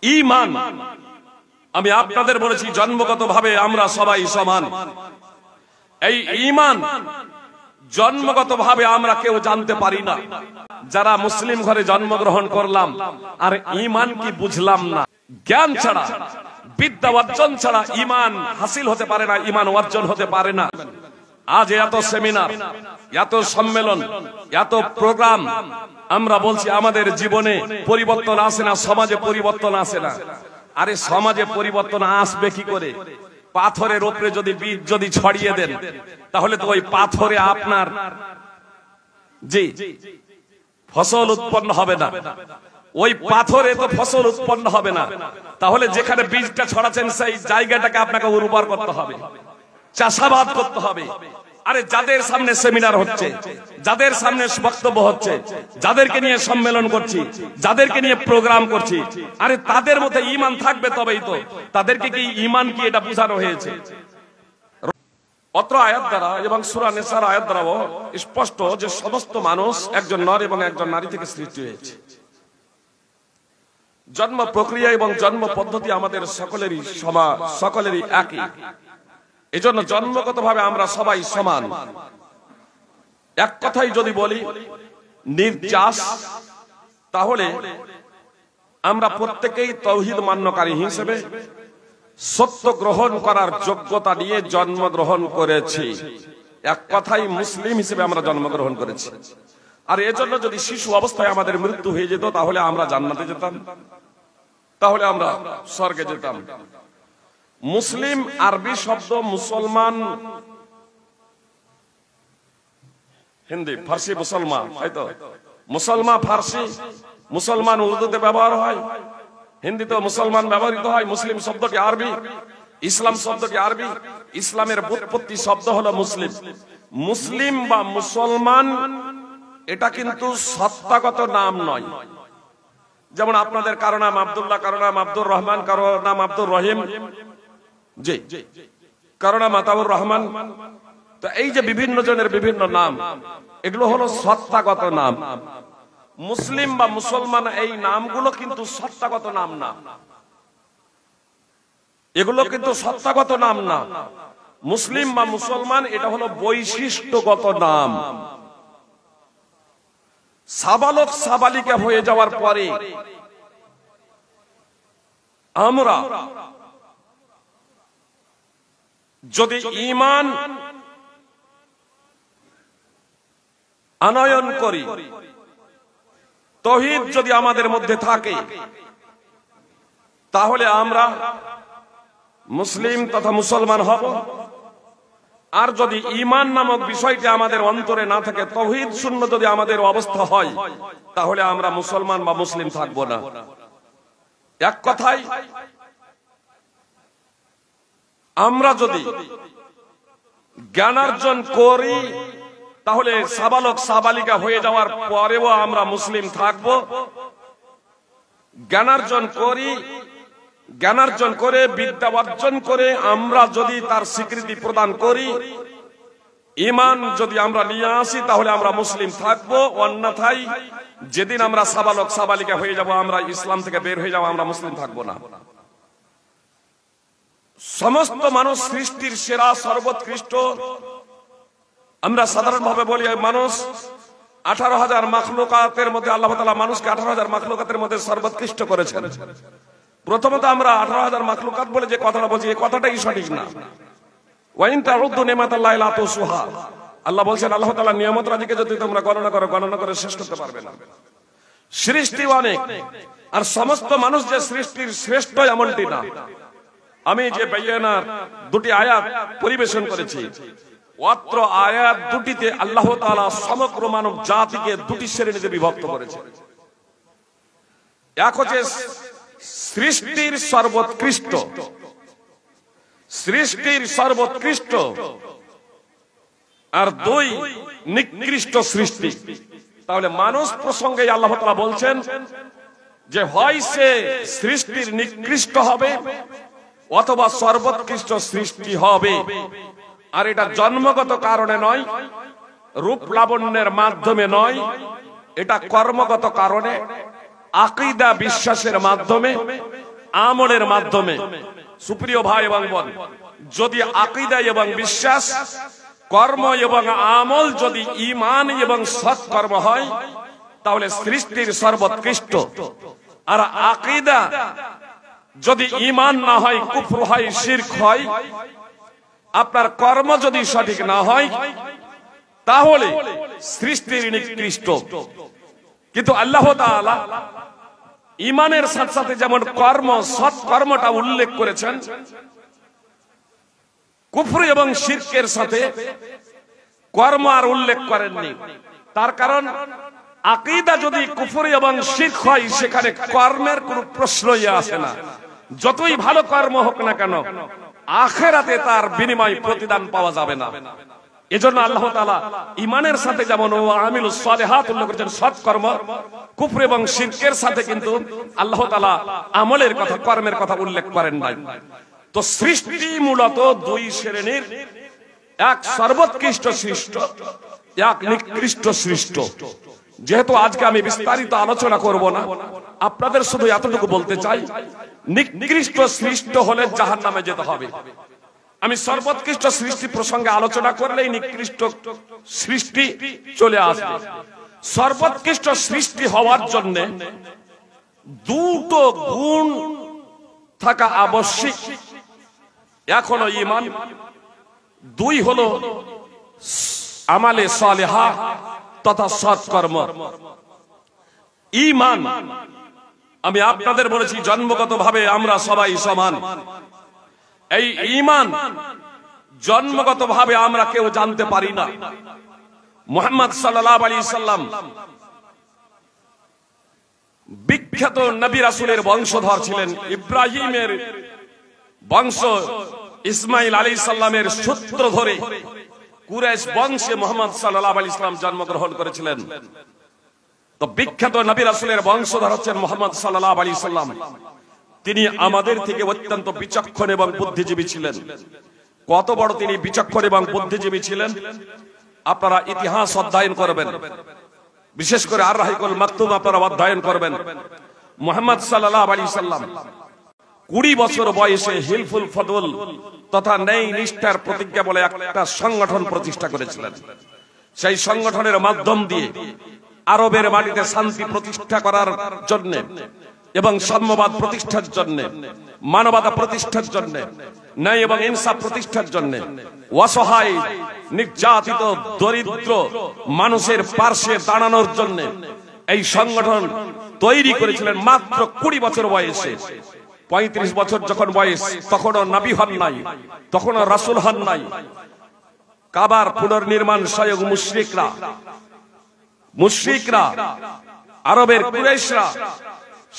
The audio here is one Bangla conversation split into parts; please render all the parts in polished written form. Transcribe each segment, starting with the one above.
ঈমান। আমি আপনাদের বলেছি জন্মগতভাবে আমরা সবাই সমান। এই ঈমান জন্মগতভাবে আমরা কেউ জানতে পারি না। যারা মুসলিম ঘরে জন্মগ্রহণ করলাম আর ঈমান কি বুঝলাম না। জ্ঞান ছাড়া, বিদ্যা অর্জন ছাড়া ঈমান হাসিল হতে পারে না, ঈমান অর্জন হতে পারে না। আজ এত সেমিনার, এত সম্মেলন, এত প্রোগ্রাম, আমরা বলছি আমাদের জীবনে পরিবর্তন আসে না, সমাজে পরিবর্তন আসে না। আরে সমাজে পরিবর্তন আসবে কি করে? পাথরের উপরে যদি বীজ যদি ছড়িয়ে দেন, তাহলে তো ওই পাথরে আপনার জি ফসল উৎপন্ন হবে না। ওই পাথরে তো ফসল উৎপন্ন হবে না। তাহলে যেখানে বীজটা ছড়াচ্ছেন সেই জায়গাটাকে আপনাকে উর্বর করতে হবে, চাষাবাদ করতে হবে। আরে যাদের সামনে সেমিনার হচ্ছে, যাদের সামনে বক্তব্য হচ্ছে, যাদেরকে নিয়ে সম্মেলন করছি, যাদেরকে নিয়ে প্রোগ্রাম করছি, আরে তাদের মধ্যে ঈমান থাকবে তবেই তো। তাদেরকে কি ঈমান কি এটা বোঝানো হয়েছে? অত্র আয়াত দ্বারা এবং সূরা নিসার আয়াত দ্বারা স্পষ্ট যে সমস্ত মানুষ একজন নর এবং একজন নারী থেকে সৃষ্টি হয়েছে। জন্ম প্রক্রিয়া এবং জন্ম পদ্ধতি আমাদের সকলেরই একই। এজন্য জন্মগতভাবে আমরা সবাই সমান। এক কথাই যদি বলি নির্যাস, তাহলে আমরা প্রত্যেকেই তাওহীদ মান্যকারী হিসেবে সত্য গ্রহণ করার যোগ্যতা নিয়ে জন্মগ্রহণ করেছি। এক কথাই মুসলিম হিসেবে আমরা জন্মগ্রহণ করেছি। আর এজন্য যদি শিশু অবস্থায় আমাদের মৃত্যু হয়ে যেত, তাহলে আমরা জান্নাতে যেতাম, তাহলে আমরা স্বর্গে যেতাম। মুসলিম আরবি শব্দ, মুসলমান হিন্দি, ফার্সি মুসলমান, হয়তো মুসলমান ফার্সি, মুসলমান উর্দুতে ব্যবহার হয়, হিন্দিতে মুসলমান ব্যবহৃত হয়। মুসলিম শব্দটি আরবি, ইসলাম শব্দটি আরবি। ইসলামের ব্যুৎপত্তি শব্দ হলো মুসলিম। মুসলিম বা মুসলমান এটা কিন্তু সত্তাগত নাম নয়। যেমন আপনাদের কারো নাম আব্দুল্লাহ, কারো নাম আব্দুর রহমান, কারো নাম আব্দুর রহিম, জি কারো নাম আতাউর রহমান। তো এই যে বিভিন্ন জনের বিভিন্ন নাম, এগুলো হলো সত্তাগত নাম। মুসলিম বা মুসলমান এই নামগুলো কিন্তু সত্তাগত নাম না, এগুলো কিন্তু সত্তাগত নাম না। মুসলিম বা মুসলমান এটা হলো বৈশিষ্ট্যগত নাম। সাবালক সাবালিকা হয়ে যাওয়ার পরে আমরা যদি ঈমান আনয়ন করি, তাওহীদ যদি আমাদের মধ্যে থাকে, তাহলে আমরা মুসলিম তথা মুসলমান হব। আর যদি ঈমান নামক বিষয়টি আমাদের অন্তরে না থাকে, তাওহীদ শূন্য যদি আমাদের অবস্থা হয়, তাহলে আমরা মুসলমান বা মুসলিম থাকব না। এক কথায় আমরা যদি জ্ঞানার্জন করি, তাহলে সাবালক সাবালিকা হয়ে যাওয়ার পরেও আমরা মুসলিম থাকব। জ্ঞানার্জন করি, জ্ঞানার্জন করে বিদ্যা অর্জন করে আমরা যদি তার স্বীকৃতি প্রদান করি, ঈমান যদি আমরা নিয়ে আসি, তাহলে আমরা মুসলিম থাকব। অন্যথায় যেদিন আমরা সাবালক সাবালিকা হয়ে যাব, আমরা ইসলাম থেকে বের হয়ে যাব, আমরা মুসলিম থাকব না। সমস্ত মানুষ সৃষ্টির সেরা, সর্বোৎকৃষ্ট। আমরা সাধারণভাবে বলি মানুষ 18,000 মাখলুকাতের মধ্যে আল্লাহ তাআলা মানুষকে 18,000 মাখলুকাতের মধ্যে সর্বোৎকৃষ্ট করেছেন। প্রথমত আমরা 18,000 মাখলুকাত বলে যে কথাটা বলছি, এই কথাটাই সঠিক না। ওয়াইন তাউদ্দু নিমাতাল্লাহি লা তুসুহা, আল্লাহ বলেন আল্লাহ তাআলা নিয়ামত রাজিকে যদি তোমরা গণনা করে শেষ করতে পারবে না। সৃষ্টি অনেক, আর সমস্ত মানুষ যে সৃষ্টির শ্রেষ্ঠ এমনটি না। আমি যে বাইয়ানার দুটি আয়াত পরিবেশন করেছি, অত্র আয়াত দুটিতে আল্লাহ তাআলা সমগ্র মানব জাতিকে দুটি শ্রেণীতে বিভক্ত করেছেন। এক হচ্ছে সৃষ্টির সর্বোৎকৃষ্ট, সৃষ্টির সর্বোৎকৃষ্ট, আর দুই নিকৃষ্ট সৃষ্টি। তাহলে মানুষ প্রসঙ্গে আল্লাহ তাআলা বলছেন যে হয় সে সৃষ্টির নিকৃষ্ট হবে অথবা সর্বোৎকৃষ্ট সৃষ্টি হবে। আর এটা জন্মগত কারণে নয়, রূপ লাবণ্যের মাধ্যমে নয়, এটা কর্মগত কারণে, আকীদা বিশ্বাসের মাধ্যমে, আমলের মাধ্যমে। সুপ্রিয় ভাই এবং বোন, যদি আকীদা এবং বিশ্বাস, কর্ম এবং আমল যদি ঈমান এবং সৎকর্ম হয় তাহলে সৃষ্টির সর্বোৎকৃষ্ট। আর আকীদা যদি ঈমান না হয়, কুফর হয়, শিরক হয়, আপনার কর্ম যদি সঠিক না হয় তাহলে সৃষ্টির নিকৃষ্ট। কিন্তু আল্লাহ তাআলা ঈমানের সাথে সাথে যেমন কর্ম, সৎকর্মটা উল্লেখ করেছেন, কুফর এবং শিরকের সাথে কর্ম আর উল্লেখ করেননি। তার কারণ আকীদা যদি কুফর এবং শিরক হয় সেখানে কর্মের কোনো প্রশ্নই আসে না। যতই ভালো কর্ম হোক না কেন আখিরাতে তার বিনিময় প্রতিদান পাওয়া যাবে না। এজন্য আল্লাহ তাআলা ঈমানের সাথে যেমন আমিলুস সালিহাত উল্লেখ করেছেন সৎকর্ম, কুফর এবং শিরকের সাথে কিন্তু আল্লাহ তাআলা আমলের কথা, কর্মের কথা উল্লেখ করেন নাই। তো সৃষ্টি মূলত দুই শ্রেণীর, এক সর্বোৎকৃষ্ট সৃষ্ট, এক নিকৃষ্ট সৃষ্ট। যেহেতু আজকে আমি বিস্তারিত আলোচনা করব না, আপনাদের শুধু এতটুকু বলতে চাই, নিকৃষ্ট সৃষ্ট হলে জাহান্নামে যেতে হবে। আমি সর্বোৎকৃষ্ট সৃষ্টি প্রসঙ্গে আলোচনা করলেই নিকৃষ্ট সৃষ্টি চলে আসবে। সর্বোৎকৃষ্ট সৃষ্টি হওয়ার জন্য দুটো গুণ থাকা আবশ্যক। এক হলো ঈমান, দুই হলো আমালে সালেহা তথা সৎকর্ম। ঈমান, আমি আপনাদের বলেছি জন্মগতভাবে আমরা সবাই সমান। এই ঈমান জন্মগতভাবে আমরা কেউ জানতে পারি না। মুহাম্মদ সাল্লাল্লাহু আলাইহি সাল্লাম বিখ্যাত নবী রাসূলের বংশধর ছিলেন। ইব্রাহিমের বংশ, ইসমাইল আলাইহিস সালামের সূত্র ধরে কুরাইশ বংশে মুহাম্মদ সাল্লাল্লাহু আলাইহি সাল্লাম জন্মগ্রহণ করেছিলেন। তো বিখ্যাত নবী রাসূলের বংশধর হচ্ছেন মুহাম্মদ সাল্লাল্লাহু আলাইহি সাল্লাম। তিনি আমাদের থেকে অত্যন্ত বিচক্ষণ এবং বুদ্ধিজীবী ছিলেন। কত বড় তিনি বিচক্ষণ এবং বুদ্ধিজীবী ছিলেন আপনারা ইতিহাস অধ্যয়ন করবেন, বিশেষ করে আর রাহিকুল মাকতুম আপনারা অধ্যয়ন করবেন। মুহাম্মদ সাল্লাল্লাহু আলাইহি সাল্লাম 20 বছর বয়সে হিলফুল ফদল তথা ন্যায় নিষ্ঠার প্রতিজ্ঞা বলে একটা সংগঠন প্রতিষ্ঠা করেছিলেন। সেই সংগঠনের মাধ্যম দিয়ে আরবের মাটিতে শান্তি প্রতিষ্ঠা করার জন্য এবং সাম্যবাদ প্রতিষ্ঠার জন্য, মানবতা প্রতিষ্ঠার জন্য, ন্যায় এবং ইনসাফ প্রতিষ্ঠার জন্য, অসহায় নির্যাতিত দরিদ্র মানুষের পার্শ্বে দাঁড়ানোর জন্য এই সংগঠন তৈরি করেছিলেন মাত্র 20 বছর বয়সে। 35 বছর যখন বয়স, তখনও নবী হন নাই, তখনও রাসূল হন নাই। কাবার পুনর্নির্মাণ স্বয়ং মুশরিকরা আরবের কুরাইশরা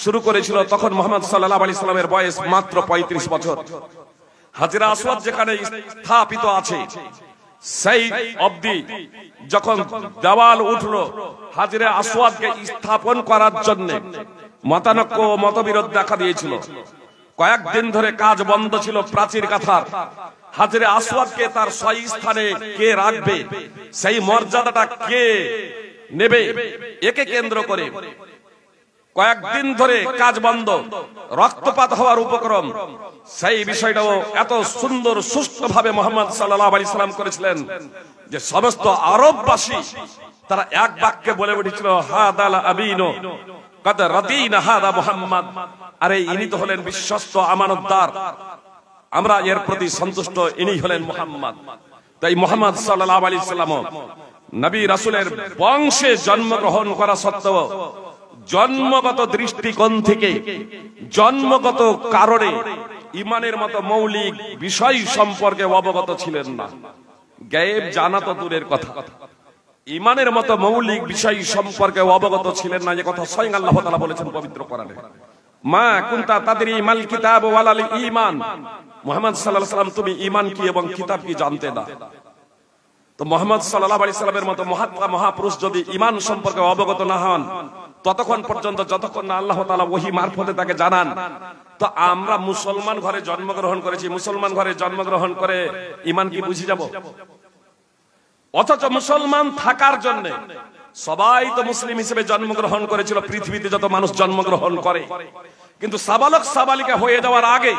শুরু করেছিল। তখন মুহাম্মদ সাল্লাল্লাহু আলাইহি সাল্লামের বয়স মাত্র 35 বছর। হাজরা আসওয়াদ যেখানে স্থাপিত আছে সেই অবধি যখন দেওয়াল উঠলো, হাজরে আসওয়াদকে স্থাপন করার জন্য মতানৈক্য ও মতবিরোধ দেখা দিয়েছিল। কয়েকদিন ধরে কাজ বন্ধ ছিল প্রাচীর কাঁথার। হাজরে আসওয়াদকে তার সহি স্থানে কে রাখবে, সেই মর্যাদাটা কে নেবে, একে কেন্দ্র করে কয়েকদিন ধরে কাজ বন্ধ, রক্তপাত হওয়ার উপক্রম। সেই বিষয়টাও এত সুন্দর সুষ্ঠুভাবে মুহাম্মদ সাল্লাল্লাহু আলাইহি সাল্লাম করেছিলেন যে সমস্ত আরববাসী তারা এক বাক্যে বলে উঠেছিল, হাদাল আমিনু কাদ রাদিনা হাদা মুহাম্মদ, আরে ইনি তো হলেন বিশ্বস্ত আমানতদার, আমরা এর প্রতি সন্তুষ্ট, ইনি হলেন মুহাম্মদ। তাই মুহাম্মদ সাল্লাল্লাহু আলাইহি সাল্লাম নবী রাসূলের বংশে জন্মগ্রহণ করা সত্ত্বেও জন্মগত দৃষ্টিকোণ থেকে, জন্মগত কারণে ঈমানের মতো মৌলিক বিষয় সম্পর্কে অবগত ছিলেন না। গায়েব জানা তো দূরের কথা, ঈমানের মতো মৌলিক বিষয় সম্পর্কে অবগত ছিলেন না, যে কথা স্বয়ং আল্লাহ তাআলা বলেছেন পবিত্র কোরআনে, মা কুনতা তাদরি মাল কিতাব ওয়ালাল ঈমান। মুহাম্মদ সাল্লাল্লাহু আলাইহি সাল্লাম তুমি ঈমান কি এবং কিতাব কি জানতে না। তো মুহাম্মদ সাল্লাল্লাহু আলাইহি সাল্লামের মতো মহাত্মা মহাপুরুষ যদি ঈমান সম্পর্কে অবগত না হন ততক্ষণ পর্যন্ত, যতক্ষণ না আল্লাহ তাআলা ওহী মারফতে তাকে জানান। তো আমরা মুসলমান ঘরে জন্মগ্রহণ করেছি, মুসলমান ঘরে জন্মগ্রহণ করে ঈমান কি বুঝে যাব? অথচ মুসলমান থাকার জন্য সবাই তো মুসলিম হিসেবে জন্মগ্রহণ করেছিল, পৃথিবীতে যত মানুষ জন্মগ্রহণ করে। কিন্তু সাবালক সাবালিকা হয়ে যাওয়ার আগে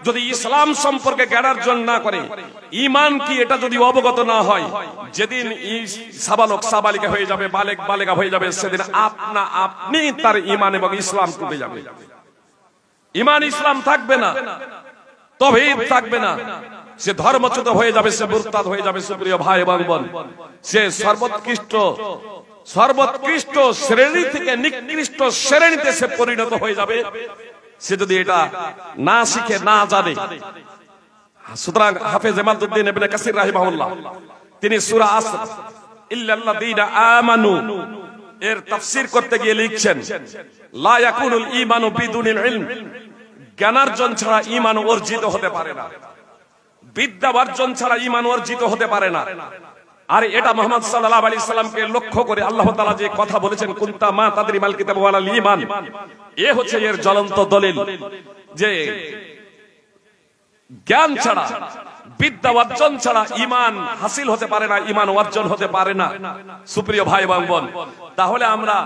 যদি ইসলাম সম্পর্কে জ্ঞানার্জন না করে, ঈমান কি এটা যদি অবগত না হয়, যেদিন সাবালক সাবালিকা হয়ে যাবে, বালেক বালেকা হয়ে যাবে, সেদিন আপনি তার ঈমান এবং ইসলাম টুটে যাবে। ঈমান ইসলাম থাকবে না, তাওহীদ থাকবে না, সে ধর্মচ্যুত হয়ে যাবে, সে মুরতাদ হয়ে যাবে। সুপ্রিয় ভাই এবং বোন, সে সর্বোৎকৃষ্ট শ্রেণী থেকে নিকৃষ্ট শ্রেণীতে সে পরিণত হয়ে যাবে, সে যদি এটা না শিখে না জানে। সুতরাং হাফেজ ইমাদউদ্দিন ইবনে কাসির রাহিমাহুল্লাহ তিনি সূরা আসর ইল্লাল্লাযীনা আমানু এর তাফসীর করতে গিয়ে লিখছেন, লা ইয়াকুনুল ঈমানু বিদুনিল ইলম, জ্ঞানার্জন ছাড়া ঈমান অর্জিত হতে পারে না, বিদ্যা অর্জন ছাড়া ঈমান অর্জিত হতে পারে না। আর এটা মুহাম্মদ সাল্লাল্লাহু আলাইহি সাল্লামকে লক্ষ্য করে আল্লাহ তাআলা যে কথা বলেছেন, কুনতা মা তাদরি মাল কিতাব ওয়ালাল ঈমান, এ হচ্ছে এর জ্বলন্ত দলিল যে জ্ঞান ছাড়া, বিদ্যা অর্জন ছাড়া ঈমান হাসিল হতে পারে না, ঈমান অর্জন হতে পারে না। সুপ্রিয় ভাই এবং বোন, তাহলে আমরা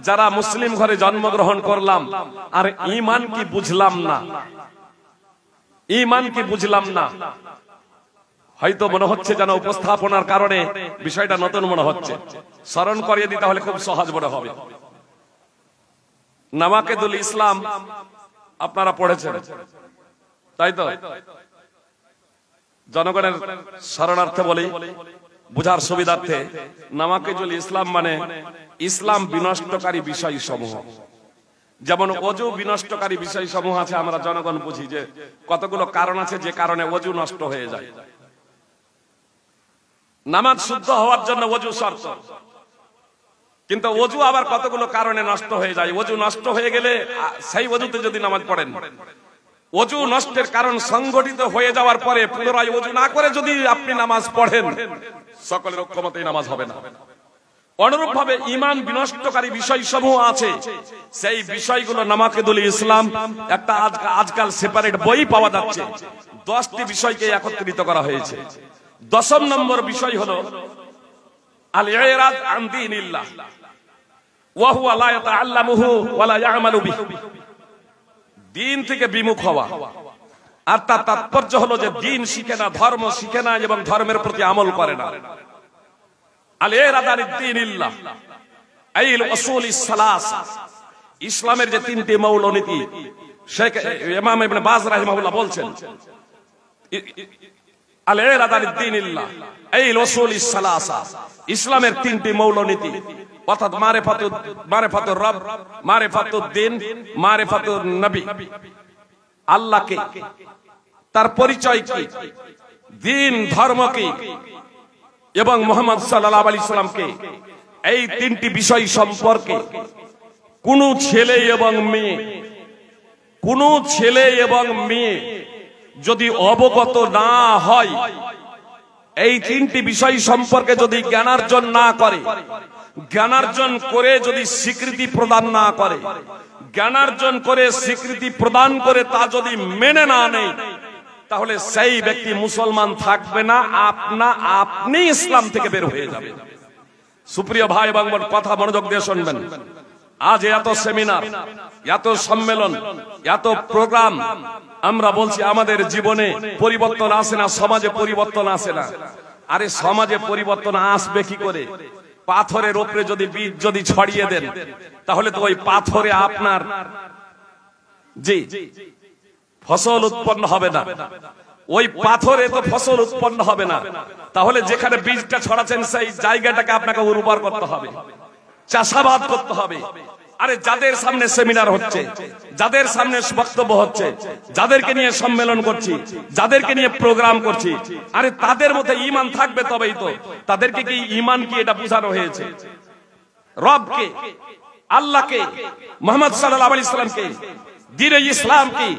যারা মুসলিম ঘরে জন্মগ্রহণ করলাম আর ঈমান কি বুঝলাম না, ঈমান কি বুঝলাম না, হয়তো মনে হচ্ছে যেন উপস্থাপনার কারণে বিষয়টা নতুন মনে হচ্ছে। স্মরণ করিয়ে দিতে হলে খুব সহজ মনে হবে। নাওয়াকিদুল ইসলাম আপনারা পড়েছেন, তাই তো? জনগণের স্মরণার্থে বলি, বুঝার সুবিধার্থে, নাওয়াকিদুল ইসলাম মানে ইসলাম বিনষ্টকারী বিষয় সমূহ। যেমন ওযু বিনষ্টকারী বিষয় সমূহ আছে, আমরা জনগণ বুঝি যে কতগুলো কারণ আছে যে কারণে ওযু নষ্ট হয়ে যায়। নামাজ শুদ্ধ হওয়ার জন্য ওযু শর্ত, কিন্তু ওযু আবার কতগুলো কারণে নষ্ট হয়ে যায়। ওযু নষ্ট হয়ে গেলে সেই ওযুতে যদি নামাজ পড়েন, ওযু নষ্টের কারণ সংগঠিত হয়ে যাওয়ার পরে পুনরায় ওযু না করে যদি আপনি নামাজ পড়েন, সকলের ঐক্যমতেই নামাজ হবে না। অনুরূপ ভাবে ঈমান বিনষ্টকারী বিষয়সমূহ আছে, সেই বিষয়গুলো নাওয়াকিদুল ইসলাম একটা আজকাল সেপারেট বই পাওয়া যাচ্ছে, 10টি বিষয়কে একত্রিত করা হয়েছে। 10ম নম্বর বিষয় হলো আল ইরাদ আন দীনিল্লাহ ওয়া হুয়া লা ইয়াতাআল্লামুহু ওয়া লা ইয়ামালু বিহি, দ্বীন থেকে বিমুখ হওয়া। আর তার তাৎপর্য হলো যে দ্বীন শিখে না, ধর্ম শিখে না এবং ধর্মের প্রতি আমল করে না। আল ইরাদ আন দীনিল্লাহ আইল উসুলিস সালাসা, ইসলামের যে 3টি মৌলনীতি, শেখ ইমাম ইবনে বাজ রাহিমাহুল্লাহ বলছেন, আল ইরাদ আন দীনিল্লাহ আইল উসুলিস সালাসা, ইসলামের 3টি মৌলনীতি, অর্থাৎ মারিফাতুর রব, মারিফাতুদ দ্বীন, মারিফাতুন নবী। আল্লাহকে, তার পরিচয় কি, দ্বীন ধর্ম কি, এবং মুহাম্মদ সাল্লাল্লাহু আলাইহি সাল্লামকে, এই 3টি বিষয় সম্পর্কে কোন ছেলে এবং মেয়ে যদি অবগত না হয়, এই 3টি বিষয় সম্পর্কে যদি জ্ঞানার্জন না করে, জ্ঞানার্জন করে যদি স্বীকৃতি প্রদান না করে, জ্ঞানার্জন করে স্বীকৃতি প্রদান করে তা যদি মেনে না নেয়, তাহলে সেই ব্যক্তি মুসলমান থাকবে না, আপনি ইসলাম থেকে বের হয়ে যাবে। সুপ্রিয় ভাই এবং বোন, কথা মনোযোগ দিয়ে শুনবেন। আজ এত সেমিনার, এত সম্মেলন, এত প্রোগ্রাম, আমরা বলছি আমাদের জীবনে পরিবর্তন আসে না, সমাজে পরিবর্তন আসে না। আরে সমাজে পরিবর্তন আসবে কি করে? পাথরের উপরে যদি বীজ যদি ছড়িয়ে দেন, তাহলে তো ওই পাথরে আপনার জি ফসল উৎপন্ন হবে না, ওই পাথরে তো ফসল উৎপন্ন হবে না। তাহলে যেখানে বীজটা ছড়াচ্ছেন সেই জায়গাটাকে আপনাকে উর্বর করতে হবে, চাষাবাদ করতে হবে। আরে যাদের সামনে সেমিনার হচ্ছে, যাদের সামনে বক্তব্য হচ্ছে, যাদেরকে নিয়ে সম্মেলন করছি, যাদেরকে নিয়ে প্রোগ্রাম করছি, আরে তাদের মধ্যে ঈমান থাকবে তবেই তো। তাদেরকে কি ঈমান কি এটা বোঝানো হয়েছে? রবকে, আল্লাহকে, মুহাম্মদ সাল্লাল্লাহু আলাইহি সাল্লামকে, দ্বীনে ইসলাম কি,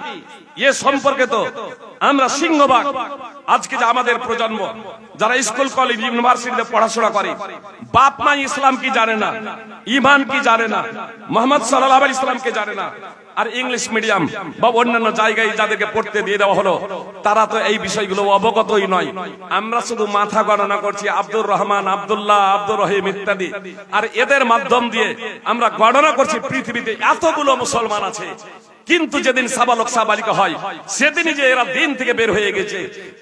এ সম্পর্কে তো আমরা সিংহভাগ আজকে যে আমাদের প্রজন্ম যারা স্কুল কলেজ ইউনিভার্সিটিতে পড়াশোনা করে, বাপ মা ইসলাম কি জানে না, ইমান কি জানে না, মুহাম্মদ সাল্লাল্লাহু আলাইহি সাল্লামকে জানে না। আর ইংলিশ মিডিয়াম বা অন্যান্য জায়গায় যাদেরকে পড়তে দিয়ে দেওয়া হলো, তারা তো এই বিষয়গুলো অবগতই নয়। আমরা শুধু মাথা গণনা করছি, আব্দুর রহমান, আব্দুল্লাহ, আব্দুর রহিম ইত্যাদি। আর এদের মাধ্যম দিয়ে আমরা গণনা করছি পৃথিবীতে এতগুলো মুসলমান আছে। কিন্তু যেদিন সাবালক সাবালিকা হয়, সেদিনই যে এরা দিন থেকে বের হয়ে গেছে,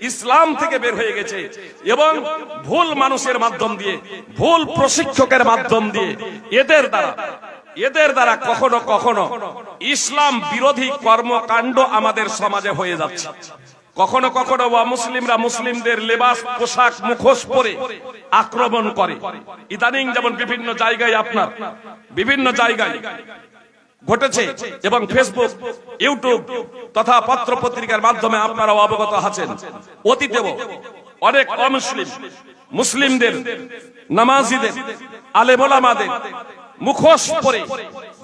ইসলাম থেকে বের হয়ে গেছে। এবং ভুল মানুষের মাধ্যম দিয়ে, ভুল প্রশিক্ষকের মাধ্যম দিয়ে এদের দ্বারা কখনো কখনো ইসলাম বিরোধী কর্মকাণ্ড আমাদের সমাজে হয়ে যাচ্ছে। কখনো কখনো মুসলিমরা মুসলিমদের লেবাস, পোশাক, মুখোশ পরে আক্রমণ করে। ইদানিং যেমন বিভিন্ন জায়গায় ঘটেছে, এবং ফেসবুক, ইউটিউব তথা পত্র পত্রিকার মাধ্যমে আপনারা অবগত আছেন। অতীতেও অনেক অমুসলিম মুসলিমদের, নামাজিদের, আলেম ওলামাদের মুখোশ পরে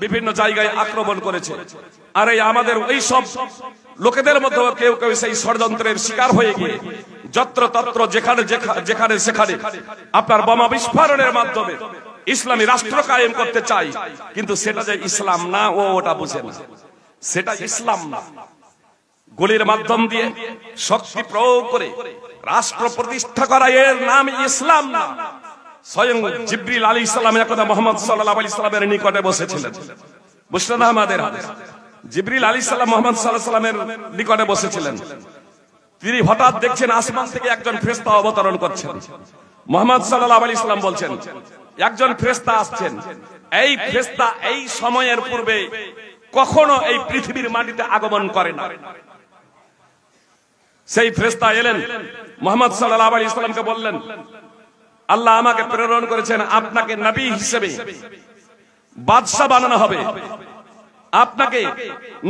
বিভিন্ন জায়গায় আক্রমণ করেছে। আর এই আমাদের ওই সব লোকেদের মধ্যে কেউ কেউ সেই ষড়যন্ত্রের শিকার হয়ে গিয়ে যত্রতত্র যেখানে সেখানে আপনার বোমা বিস্ফোরণের মাধ্যমে ইসলামী রাষ্ট্র কায়েম করতে চাই। কিন্তু সেটা যে ইসলাম না, ওটা বুঝে না, সেটা ইসলাম না। গুলির মাধ্যম দিয়ে শক্তি প্রয়োগ করে রাষ্ট্র প্রতিষ্ঠা করা, এর নাম ইসলাম না। স্বয়ং জিবরিল আলাইহিস সালাম একদা মুহাম্মদ সাল্লাল্লাহু আলাইহি সাল্লামের নিকটে বসেছিলেন। মুসনাদ আহমদের হাদিস, জিবরিল আলাইহিস সালাম মুহাম্মদ সাল্লাল্লাহু আলাইহি সাল্লামের নিকটে বসেছিলেন। তিনি হঠাৎ দেখছেন আসমান থেকে একজন ফেরেশতা অবতরণ করছেন। মুহাম্মদ সাল্লাল্লাহু আলাইহি সাল্লাম বলছেন, একজন ফেরেশতা আসছেন। এই ফেরেশতা এই সময়ের পূর্বে কখনো এই পৃথিবীর মাটিতে আগমন করে না। সেই ফেরেশতা এলেন, মুহাম্মদ সাল্লাল্লাহু আলাইহি সাল্লামকে বললেন, আল্লাহ আমাকে প্রেরণ করেছেন, আপনাকে নবী হিসেবে বাদশা বানানো হবে, আপনাকে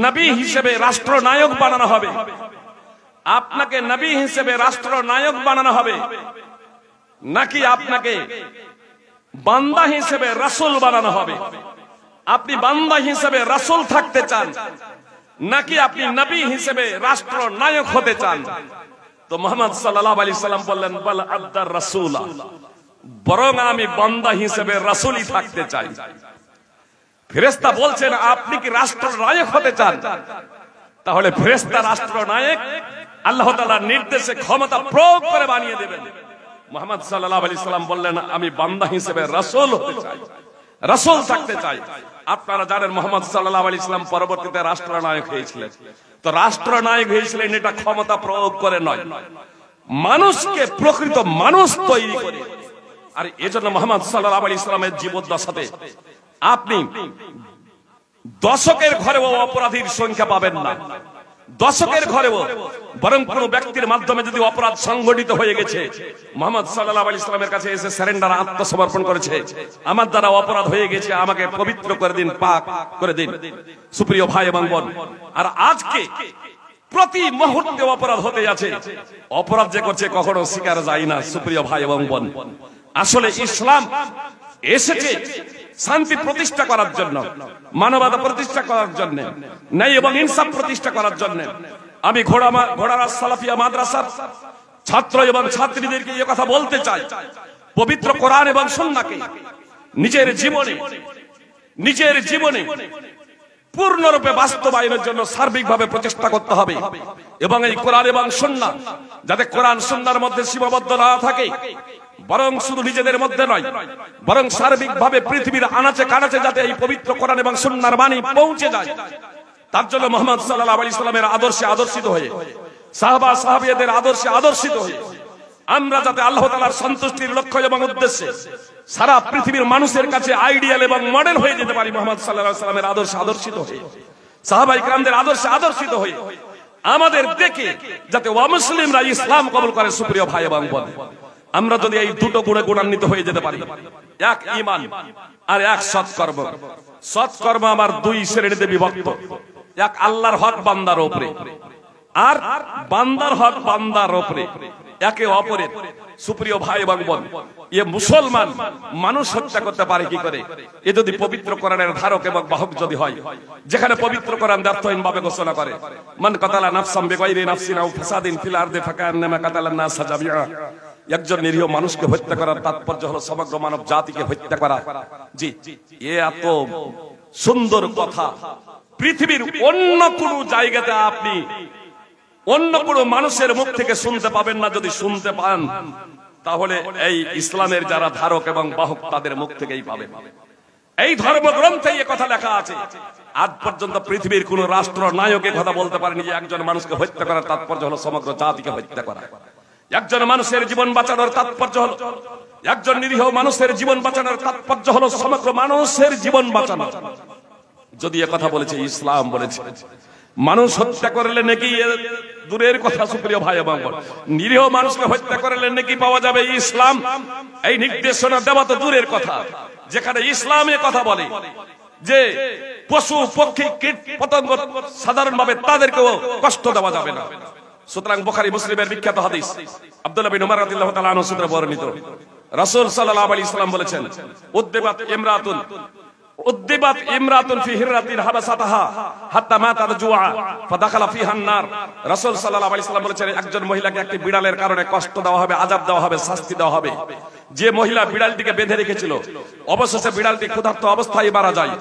নবী হিসেবে রাষ্ট্রনায়ক বানানো হবে, আপনাকে নবী হিসেবে রাষ্ট্রনায়ক বানানো হবে, নাকি আপনাকে বান্দা হিসেবে রাসূল বানানো হবে? আপনি বান্দা হিসেবে রাসূল থাকতে চান, নাকি আপনি নবী হিসেবে রাষ্ট্রনায়ক হতে চান? তো মুহাম্মদ সাল্লাল্লাহু আলাইহি সাল্লাম বললেন, বাল আব্দার রাসূল, বরং আমি বান্দা হিসেবে রাসূলই থাকতে চাই। ফেরেশতা বলছেন, আপনি কি রাষ্ট্রনায়ক হতে চান? তাহলে ফেরেশতা রাষ্ট্রনায়ক আল্লাহ তাআলার নির্দেশে ক্ষমতা প্রয়োগ করে বানিয়ে দেবেন। মুহাম্মদ সাল্লাল্লাহু আলাইহি সাল্লাম বললেন, আমি বান্দা হিসেবে রাসূল হতে চাই, রাসূল থাকতে চাই। আপনারা জানেন মুহাম্মদ সাল্লাল্লাহু আলাইহি সাল্লাম পরবর্তীতে রাষ্ট্রনায়ক হয়েছিলেন। তো রাষ্ট্রনায়ক হয়েছিলেন এটা ক্ষমতা প্রয়োগ করে নয়, মানুষকে প্রকৃত মানুষ তৈরি করে। আর এজন্য মুহাম্মদ সাল্লাল্লাহু আলাইহি সাল্লামের জীবদ্দশাতে আপনি দশকের ঘরেও অপরাধীর সংখ্যা পাবেন না, দশকের ঘরেও। বরং কোন ব্যক্তির মাধ্যমে যদি অপরাধ সংগঠিত হয়ে গেছে, মুহাম্মদ সাল্লাল্লাহু আলাইহি সাল্লামের কাছে এসে সারেন্ডার, আত্মসমর্পণ করেছে, আমার দ্বারা অপরাধ হয়ে গেছে, আমাকে পবিত্র করে দিন, পাক করে দিন। সুপ্রিয় ভাই এবং বোন, আর আজকে প্রতি মুহূর্তে অপরাধ হতে যাচ্ছে। অপরাধ যে করছে কখনো স্বীকার যায় না। সুপ্রিয় ভাই এবং বোন, আসলে ইসলাম এসেছে শান্তি প্রতিষ্ঠা করার জন্য, মানবতা প্রতিষ্ঠা করার জন্য, ন্যায় এবং ইনসাফ প্রতিষ্ঠা করার জন্য। আমি ঘোড়ারা সালাফিয়া মাদ্রাসার ছাত্র এবং ছাত্রীদেরকে এই কথা বলতে চাই, পবিত্র কোরআন এবং সুন্নাহকে নিজের জীবনে পূর্ণরূপে বাস্তবায়নের জন্য সার্বিকভাবে প্রচেষ্টা করতে হবে। এবং এই কোরআন এবং সুন্নাহ যাতে কোরআন সুন্নাহর মধ্যে সীমাবদ্ধ না থাকে, বরং শুধু নিজেদের মধ্যে নয়, বরং সার্বিকভাবে পৃথিবীর আনাচে কানাচে যাতে এই পবিত্র কোরআন এবং সুন্নাহর বাণী পৌঁছে যায়। তার জন্য মুহাম্মদ সাল্লাল্লাহু আলাইহি সাল্লামের আদর্শে আদর্শিত হয়ে, সাহাবা সাহাবিয়াদের আদর্শে আদর্শিত হয়ে আমরা যাতে আল্লাহ তাআলার সন্তুষ্টির লক্ষ্য এবং উদ্দেশ্যে সারা পৃথিবীর মানুষের কাছে আইডিয়াল এবং মডেল হয়ে যেতে পারি, মুহাম্মদ সাল্লাল্লাহু আলাইহি সাল্লামের আদর্শে আদর্শিত হয়ে, সাহাবায়ে কিরামদের আদর্শে আদর্শিত হয়ে আমাদের দেখে যাতে অমুসলিমরা ইসলাম কবুল করে। সুপ্রিয় ভাই এবং বোন, আমরা যদি এই দুটো গুণে গুণান্বিত হয়ে যেতে পারি, এক ঈমান আর এক সৎকর্ম। সৎকর্ম আমার দুই শ্রেণীতে বিভক্ত, এক আল্লাহর হক বান্দার উপরে, আর বান্দার হক বান্দার উপরে, একে অপরের। সুপ্রিয় ভাই এবং বোন, মুসলমান মানুষ হত্যা করতে পারে কি করে? এ যদি পবিত্র কোরআনের ধারক এবং বাহক যদি হয়, যেখানে পবিত্র কোরআন দ্ব্যর্থহীন ভাবে ঘোষণা করে, মান কাতালা নাফসাম বিগাইরি নাফসিন আও ফাসাদিন ফিল আরদি ফাকান্নামা কাতালান নাস জামিআ, একজন নিরীহ মানুষকে হত্যা করার তাৎপর্য হলো সমগ্র মানব জাতিকে হত্যা করা। জি, এত সুন্দর কথা পৃথিবীর অন্য কোন জায়গাতে আপনি অন্য কোন মানুষের মুখ থেকে শুনতে পাবেন না। যদি শুনতে পান তাহলে এই ইসলামের যারা ধারক এবং বাহক তাদের মুখ থেকেই পাবেন। এই ধর্মগ্রন্থে এই কথা লেখা আছে। আজ পর্যন্ত পৃথিবীর কোন রাষ্ট্র নায়ক এই কথা বলতে পারেনি যে একজন মানুষকে হত্যা করার তাৎপর্য হলো সমগ্র জাতিকে হত্যা করা। একজন মানুষের জীবন বাঁচানোর তাৎপর্য হলো, একজন নিরীহ মানুষের জীবন বাঁচানোর তাৎপর্য হলো সমগ্র মানুষের জীবন বাঁচানো। যদি এ কথা বলেছে ইসলাম বলেছে মানুষ হত্যা করলে নাকি দূরের কথা, সুপ্রিয় ভাই এবং বোন, নিরীহ মানুষকে হত্যা করলে নাকি পাওয়া যাবে ইসলাম এই নির্দেশনা দেওয়া তো দূরের কথা। যেখানে ইসলাম এ কথা বলে যে পশু পক্ষী কীট পতঙ্গ সাধারণভাবে তাদেরকেও কষ্ট দেওয়া যাবে না। সুতরাং বুখারী মুসলিমের বিখ্যাত হাদিস আব্দুল্লাহ বিন উমর রাদিয়াল্লাহু তাআলা আনহু সূত্রে বর্ণিত, রাসূল সাল্লাল্লাহু আলাইহি ওয়াসাল্লাম বলেছেন, উদ্দিবাত ইমরাতুন ফি হিররাতিন হাবাসাতাহা হাত্তা মাতাত জুআ ফাদাখালা ফিহা আন-নার। রাসূল সাল্লাল্লাহু আলাইহি ওয়াসাল্লাম বলেছেন, একজন মহিলাকে একটি বিড়ালের কারণে কষ্ট দেওয়া হবে, আযাব দেওয়া হবে, শাস্তি দেওয়া হবে। যে মহিলা বিড়ালটিকে বেঁধে রেখেছিল, অবশেষে বিড়ালটি ক্ষুধার্ত অবস্থায় মারা যায়,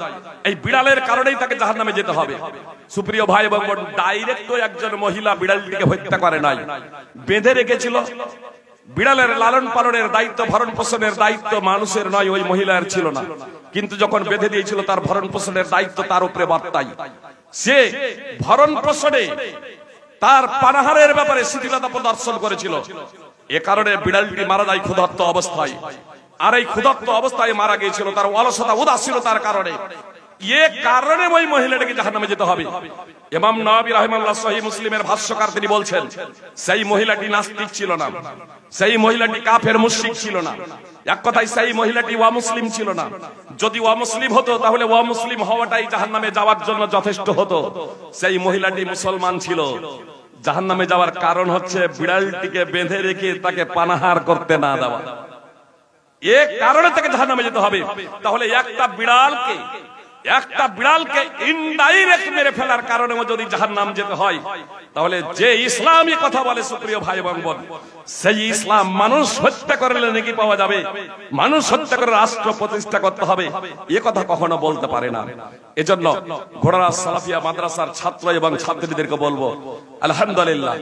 এই বিড়ালের কারণেই তাকে জাহান্নামে যেতে হবে। সুপ্রিয় ভাই এবং বোন, ডাইরেক্ট একজন মহিলা বিড়ালটিকে হত্যা করে নাই, বেঁধে রেখেছিল। বিড়ালের লালন পালনের দায়িত্ব, ভরণ পোষণের দায়িত্ব মানুষের নয়, ওই মহিলার ছিল না। কিন্তু যখন বেঁধে দিয়েছিল তার ভরণ পোষণের দায়িত্ব তার উপরে বর্তায়। সে ভরণ পোষণে তার পানাহারের ব্যাপারে শিথিলতা প্রদর্শন করেছিল। এ কারণে বিড়ালটি মারা যায় ক্ষুধার্ত অবস্থায়। আর এই ক্ষুধার্ত অবস্থায় মারা গিয়েছিল তার অলসতা উদাসীনতার কারণে। এ কারণে ওই মহিলাটাকে জাহান্নামে যেতে হবে। ইমাম নববী রাহিমাহুল্লাহ সহিহ মুসলিমের ভাষ্যকার তিনি বলছেন, সেই মহিলাটি নাস্তিক ছিল না, সেই মহিলাটি কাফের মুশরিক ছিল না, এক কথায় সেই মহিলাটি অমুসলিম ছিল না। যদি অমুসলিম হতো তাহলে অমুসলিম হওয়াটাই জাহান্নামে যাওয়ার জন্য যথেষ্ট হতো। সেই মহিলাটি মুসলমান ছিল। জাহান্নামে যাওয়ার কারণ হচ্ছে বিড়ালটিকে বেঁধে রেখে তাকে পানাহার করতে না দেওয়া। এ কারণে তাকে জাহান্নামে যেতে হবে। তাহলে একটা বিড়ালকে ইনডাইরেক্ট মেরে ফেলার কারণে যদি জাহান্নাম যেতে হয়, তাহলে যে ইসলামী কথা বলে, সুপ্রিয় ভাই এবং বোন, সেই ইসলাম মানুষ হত্যা করলে নাকি পাওয়া যাবে, মানুষ হত্যা করে রাষ্ট্র প্রতিষ্ঠা করতে হবে, এ কথা কখনো বলতে পারে না। এজন্য ঘোড়ারা সালাফিয়া মাদ্রাসার ছাত্র এবং ছাত্রীদেরকে বলবো, আলহামদুলিল্লাহ,